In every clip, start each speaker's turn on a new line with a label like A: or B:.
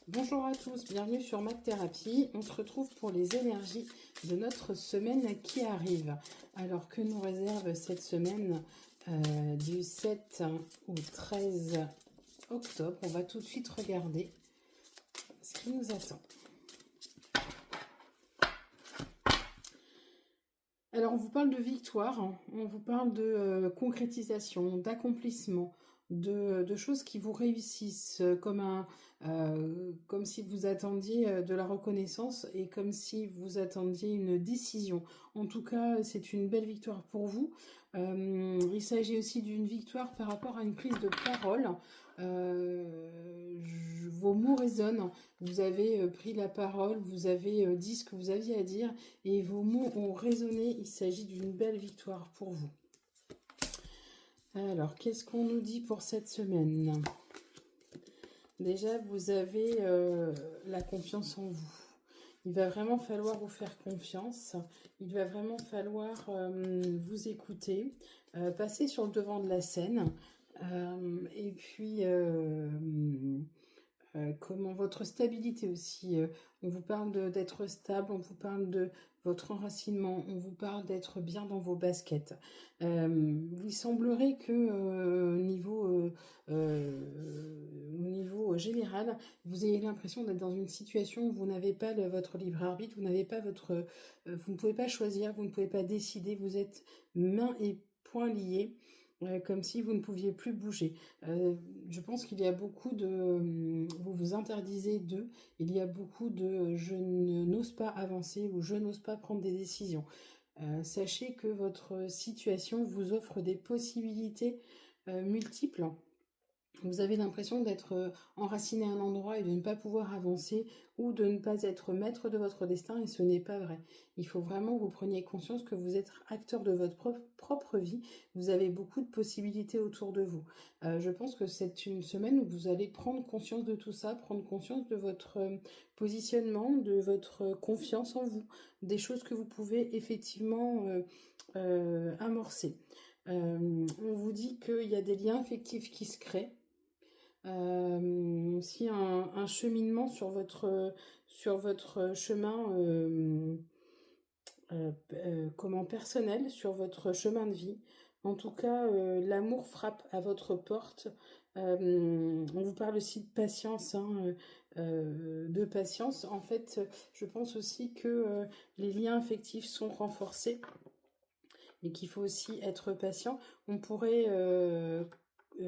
A: Bonjour à tous, bienvenue sur Mac Thérapie. On se retrouve pour les énergies de notre semaine qui arrive. Alors que nous réserve cette semaine du 7 au 13 octobre? On va tout de suite regarder ce qui nous attend. Alors on vous parle de victoire, on vous parle de concrétisation, d'accomplissement, de choses qui vous réussissent, comme si vous attendiez de la reconnaissance et comme si vous attendiez une décision. En tout cas, c'est une belle victoire pour vous. Il s'agit aussi d'une victoire par rapport à une prise de parole. Vos mots résonnent, vous avez pris la parole, vous avez dit ce que vous aviez à dire et vos mots ont résonné. Il s'agit d'une belle victoire pour vous. Alors, qu'est-ce qu'on nous dit pour cette semaine? Déjà, vous avez la confiance en vous. Il va vraiment falloir vous faire confiance. Il va vraiment falloir vous écouter, passer sur le devant de la scène. Et puis, comment votre stabilité aussi. On vous parle d'être stable, on vous parle de votre enracinement, on vous parle d'être bien dans vos baskets. Il semblerait que au niveau général, vous ayez l'impression d'être dans une situation où vous n'avez pas votre libre arbitre, vous n'avez pas vous ne pouvez pas choisir, vous ne pouvez pas décider, vous êtes mains et poings liés. Comme si vous ne pouviez plus bouger. Je pense qu'il y a beaucoup de... Vous vous interdisez d'eux. Il y a beaucoup de je n'ose pas avancer ou je n'ose pas prendre des décisions. Sachez que votre situation vous offre des possibilités multiples. Vous avez l'impression d'être enraciné à un endroit et de ne pas pouvoir avancer ou de ne pas être maître de votre destin, et ce n'est pas vrai. Il faut vraiment que vous preniez conscience que vous êtes acteur de votre propre vie. Vous avez beaucoup de possibilités autour de vous. Je pense que c'est une semaine où vous allez prendre conscience de tout ça, prendre conscience de votre positionnement, de votre confiance en vous, des choses que vous pouvez effectivement amorcer. On vous dit qu'il y a des liens affectifs qui se créent. Aussi un cheminement sur votre chemin personnel, sur votre chemin de vie. En tout cas, l'amour frappe à votre porte. On vous parle aussi de patience, de patience. En fait, je pense aussi que les liens affectifs sont renforcés et qu'il faut aussi être patient. On pourrait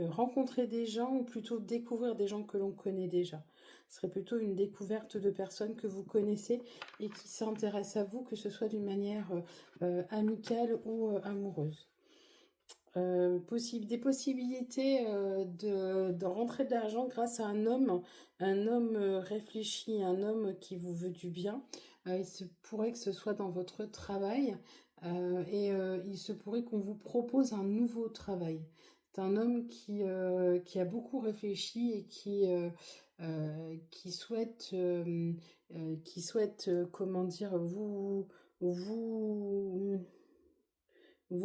A: rencontrer des gens ou plutôt découvrir des gens que l'on connaît déjà. Ce serait plutôt une découverte de personnes que vous connaissez et qui s'intéressent à vous, que ce soit d'une manière amicale ou amoureuse. Des possibilités de rentrer de l'argent grâce à un homme réfléchi, un homme qui vous veut du bien. Il se pourrait que ce soit dans votre travail et il se pourrait qu'on vous propose un nouveau travail. C'est un homme qui a beaucoup réfléchi et qui souhaite, comment dire, vous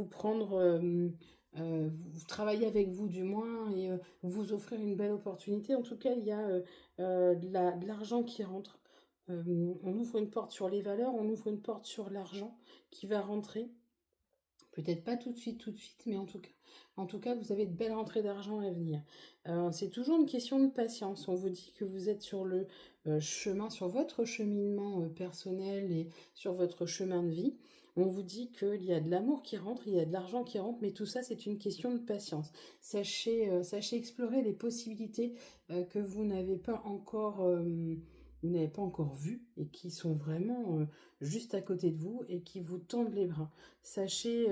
A: prendre, vous travailler avec vous du moins et vous offrir une belle opportunité. En tout cas, il y a de l'argent qui rentre. On ouvre une porte sur les valeurs, on ouvre une porte sur l'argent qui va rentrer. Peut-être pas tout de suite, mais en tout cas, vous avez de belles rentrées d'argent à venir. C'est toujours une question de patience. On vous dit que vous êtes sur le chemin, sur votre cheminement personnel et sur votre chemin de vie. On vous dit qu'il y a de l'amour qui rentre, il y a de l'argent qui rentre, mais tout ça, c'est une question de patience. Sachez explorer les possibilités que vous n'avez pas encore... vues et qui sont vraiment juste à côté de vous et qui vous tendent les bras. Sachez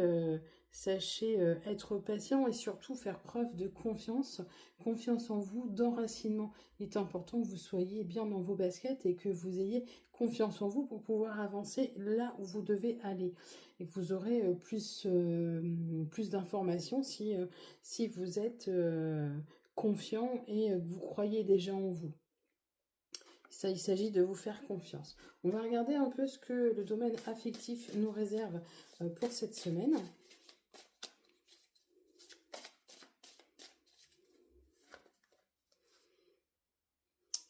A: être patient et surtout faire preuve de confiance en vous, d'enracinement. Il est important que vous soyez bien dans vos baskets et que vous ayez confiance en vous pour pouvoir avancer là où vous devez aller. Et vous aurez plus d'informations si vous êtes confiant et que vous croyez déjà en vous. Ça, il s'agit de vous faire confiance. On va regarder un peu ce que le domaine affectif nous réserve pour cette semaine.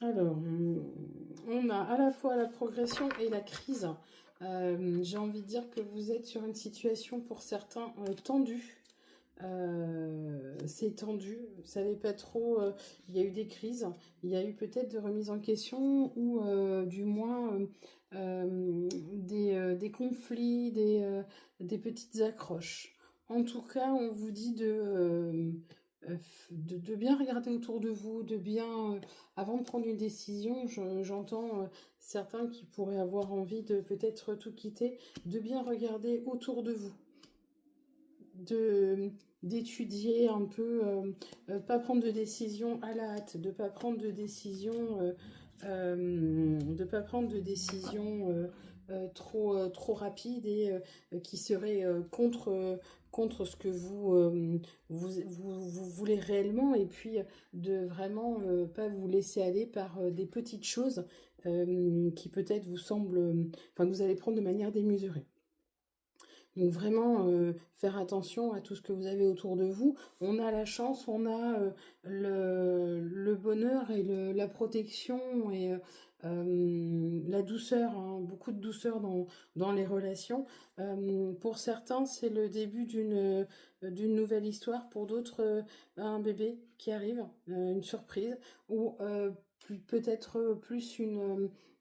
A: Alors, On a à la fois la progression et la crise. J'ai envie de dire que vous êtes sur une situation pour certains tendue. C'est tendu, vous savez pas trop, il y a eu des crises, il y a eu peut-être de remises en question ou du moins des conflits, des petites accroches. En tout cas, on vous dit de bien regarder autour de vous, de bien, avant de prendre une décision, j'entends certains qui pourraient avoir envie de peut-être tout quitter, de bien regarder autour de vous, de d'étudier un peu, pas prendre de décision à la hâte, de pas prendre de décision, de pas prendre de décision trop rapide et qui serait contre ce que vous voulez réellement, et puis de vraiment pas vous laisser aller par des petites choses qui peut-être vous semblent, enfin que vous allez prendre de manière démesurée. Donc vraiment faire attention à tout ce que vous avez autour de vous. On a la chance, on a le bonheur et la protection et la douceur, hein, beaucoup de douceur dans les relations. Pour certains, c'est le début d'une nouvelle histoire. Pour d'autres, un bébé qui arrive, une surprise, ou peut-être plus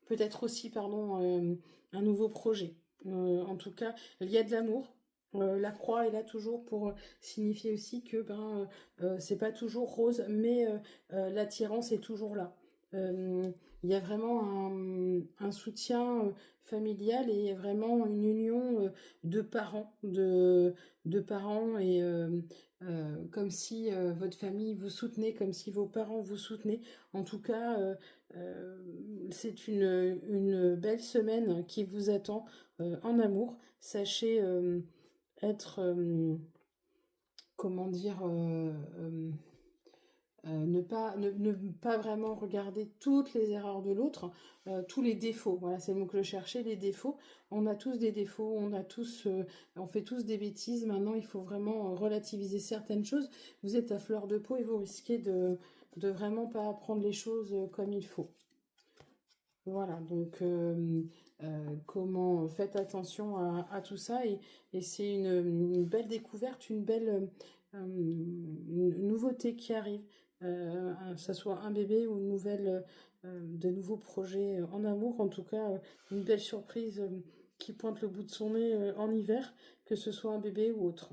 A: peut-être aussi, pardon, un nouveau projet. En tout cas, il y a de l'amour. La croix est là toujours pour signifier aussi que c'est pas toujours rose, mais l'attirance est toujours là. Euh, il y a vraiment un soutien familial et vraiment une union de parents et comme si votre famille vous soutenait, comme si vos parents vous soutenaient. En tout cas, euh, c'est une belle semaine qui vous attend en amour. Sachez être, comment dire, ne pas vraiment regarder toutes les erreurs de l'autre, tous les défauts. Voilà, c'est le mot que je cherchais, les défauts. On a tous des défauts, on fait tous des bêtises. Maintenant, il faut vraiment relativiser certaines choses. Vous êtes à fleur de peau et vous risquez de vraiment pas prendre les choses comme il faut. Voilà, donc faites attention à tout ça, et c'est une belle découverte, une belle une nouveauté qui arrive, que ça soit un bébé ou de nouveaux projets en amour, en tout cas une belle surprise qui pointe le bout de son nez en hiver, que ce soit un bébé ou autre.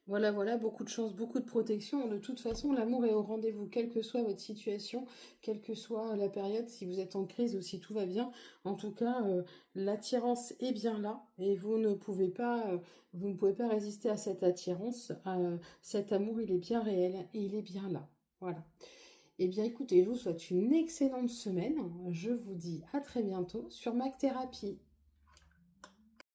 A: Voilà, voilà, beaucoup de chance, beaucoup de protection. De toute façon, l'amour est au rendez-vous, quelle que soit votre situation, quelle que soit la période, si vous êtes en crise ou si tout va bien. En tout cas, l'attirance est bien là et vous ne pouvez pas résister à cette attirance. Cet amour, il est bien réel et il est bien là. Voilà. Eh bien, écoutez, je vous souhaite une excellente semaine. Je vous dis à très bientôt sur Mac Thérapie.